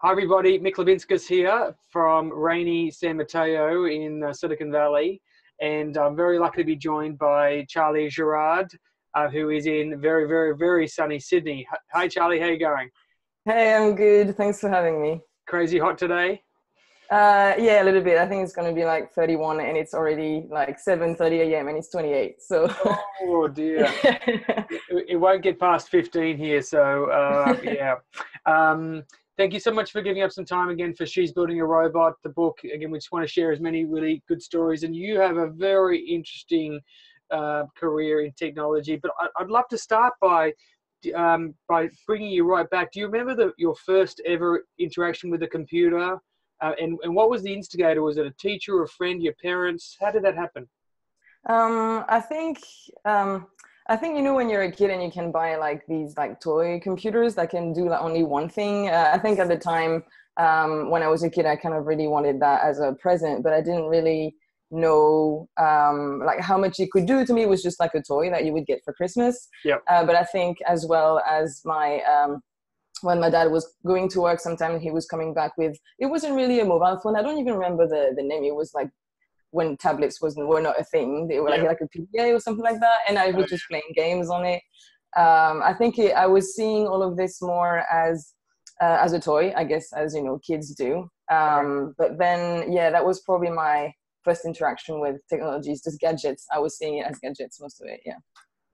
Hi everybody, Mick Levinskas here from rainy San Mateo in Silicon Valley, and I'm very lucky to be joined by Charlie Gerard, who is in very, very, very sunny Sydney. Hi Charlie, how you going? Hey, I'm good. Thanks for having me. Crazy hot today? Yeah, a little bit. I think it's going to be like 31 and it's already like 7:30 a.m. and it's 28. So Oh dear, yeah. it won't get past 15 here, so yeah. Um, Thank you so much for giving up some time again for She's Building a Robot, the book. Again, we just want to share as many really good stories, and you have a very interesting career in technology. But I'd love to start by bringing you right back. Do you remember your first ever interaction with a computer? And what was the instigator? Was it a teacher, a friend, your parents? How did that happen? Um, I think um, I think when you're a kid and you can buy like these like toy computers that can do like only one thing. I think at the time when I was a kid, I kind of really wanted that as a present, but I didn't really know like how much it could do. To me, it was just like a toy that you would get for Christmas. Yeah. But I think as well as my when my dad was going to work, sometimes he was coming back with, it wasn't really a mobile phone. I don't even remember the name. It was like when tablets were not a thing. They were Yeah. like a PDA or something like that, and I Oh, was just playing games on it. I think I was seeing all of this more as a toy, I guess, as kids do. But then, yeah, that was probably my first interaction with technologies, just gadgets. I was seeing it as gadgets, most of it. Yeah.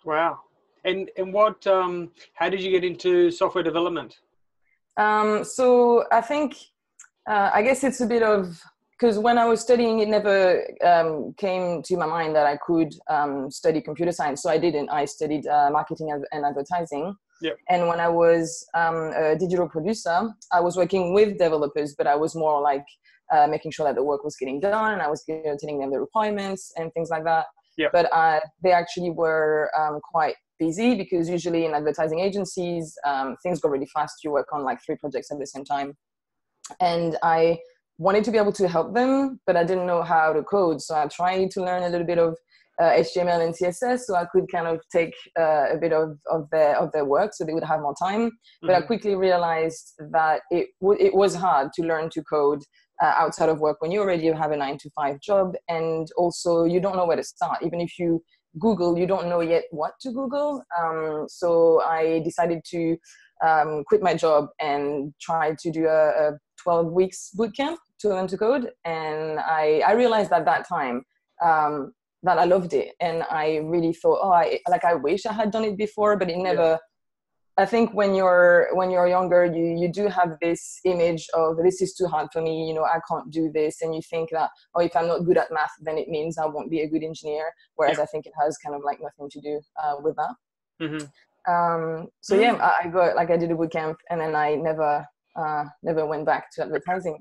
wow. And what? How did you get into software development? So I think, I guess it's a bit of, because when I was studying, it never came to my mind that I could study computer science. So I didn't. I studied marketing and advertising. Yep. And when I was a digital producer, I was working with developers, but I was more like making sure that the work was getting done. I was telling them the requirements and things like that. Yep. But they actually were quite busy, because usually in advertising agencies, things go really fast. You work on like 3 projects at the same time. And I wanted to be able to help them, but I didn't know how to code. So I tried to learn a little bit of HTML and CSS, so I could kind of take a bit of their work, so they would have more time. But I quickly realized that it was hard to learn to code outside of work when you already have a 9 to 5 job, and also you don't know where to start. Even if you Google, you don't know yet what to Google. So I decided to quit my job and try to do a 12 weeks boot camp to learn to code. And I realized at that time that I loved it. And I really thought, I wish I had done it before, but it never, yeah. I think when you're younger, you do have this image of, this is too hard for me, I can't do this. And you think that, if I'm not good at math, then it means I won't be a good engineer. Whereas I think it has kind of like nothing to do with that. So yeah, I did a boot camp, and then I never went back to advertising.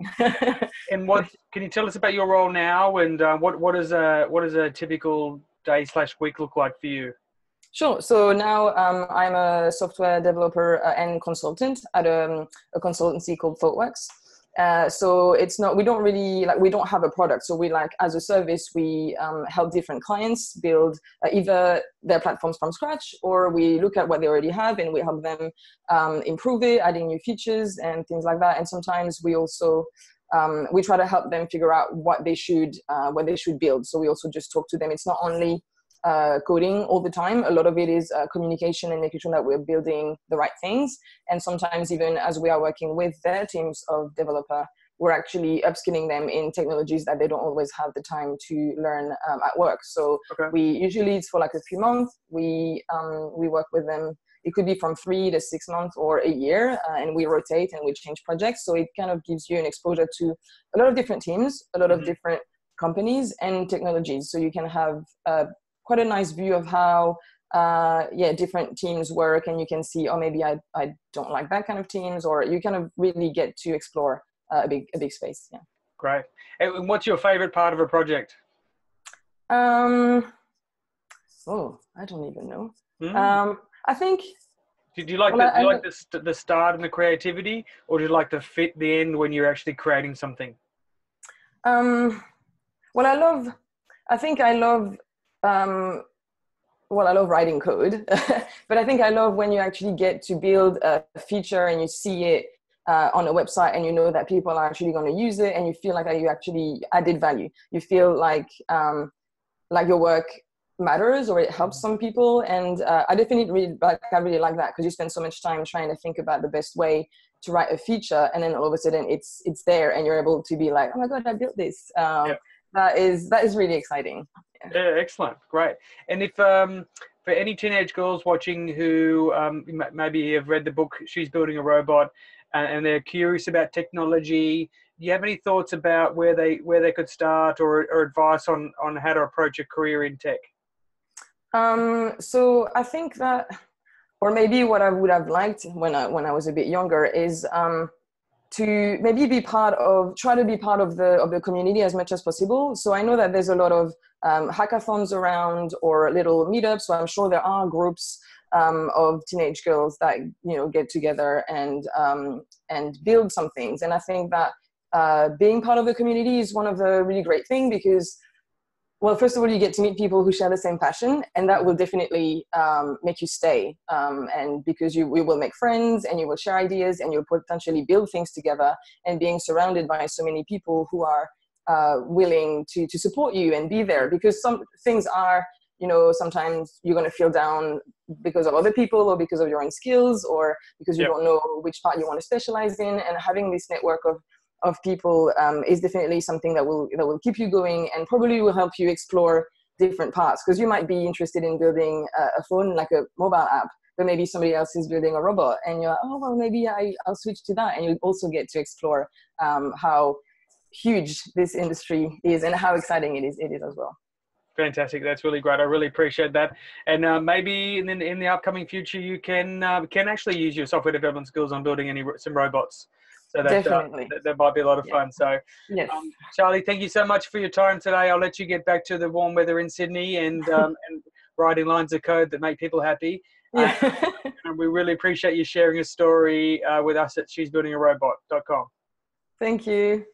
And what can you tell us about your role now, and what is a typical day/week look like for you? Sure. So now I'm a software developer and consultant at a consultancy called ThoughtWorks. So it's not, we don't have a product. So we as a service, we help different clients build either their platforms from scratch, or we look at what they already have and we help them improve it, adding new features and things like that. And sometimes we also we try to help them figure out what they should build. So we also just talk to them. It's not only coding all the time. A lot of it is communication and making sure that we're building the right things. And sometimes even as we are working with their teams of developer, we're actually upskilling them in technologies that they don't always have the time to learn at work. So we usually, it's for like a few months. We work with them. It could be from 3 to 6 months or a year, and we rotate and we change projects. So it kind of gives you an exposure to a lot of different teams, a lot of different companies and technologies. So you can have quite a nice view of how different teams work, and you can see, maybe I don't like that kind of teams, or you kind of really get to explore a big space. Yeah. Great. And what's your favorite part of a project? I don't even know. I think. Do you like the start and the creativity, or do you like the end when you're actually creating something? Well, I love writing code, but I think I love when you actually get to build a feature and you see it on a website, and you know that people are actually going to use it, and you feel like you actually added value. You feel like your work matters, or it helps some people. And I definitely really like that, because you spend so much time trying to think about the best way to write a feature, and then all of a sudden it's there, and you're able to be like, oh my god, I built this. That is really exciting. Yeah, excellent, great. And if for any teenage girls watching who maybe have read the book She's Building a Robot, and they're curious about technology, do you have any thoughts about where they could start, or advice on how to approach a career in tech? So I think that, or maybe what I would have liked when I was a bit younger is to maybe try to be part of the community as much as possible. So I know that there's a lot of hackathons around, or little meetups. So I'm sure there are groups of teenage girls that get together and build some things. And I think that being part of the community is one of the really great things, because, well, first of all, you get to meet people who share the same passion, and that will definitely make you stay. And because we will make friends, and you will share ideas, and you'll potentially build things together, and being surrounded by so many people who are willing to support you and be there. Because some things are, sometimes you're going to feel down because of other people, or because of your own skills, or because you don't know which part you want to specialize in. And having this network of people is definitely something that will keep you going, and probably will help you explore different parts. Because you might be interested in building a phone, like a mobile app, but maybe somebody else is building a robot, and you're like, oh, well, maybe I'll switch to that. And you also get to explore how huge this industry is, and how exciting it is as well. Fantastic. That's really great. I really appreciate that. And maybe in the upcoming future, you can actually use your software development skills on building some robots. So that might be a lot of fun. So, yes. Charlie, thank you so much for your time today. I'll let you get back to the warm weather in Sydney and writing lines of code that make people happy. Yeah. And we really appreciate you sharing a story with us at shesbuildingarobot.com. Thank you.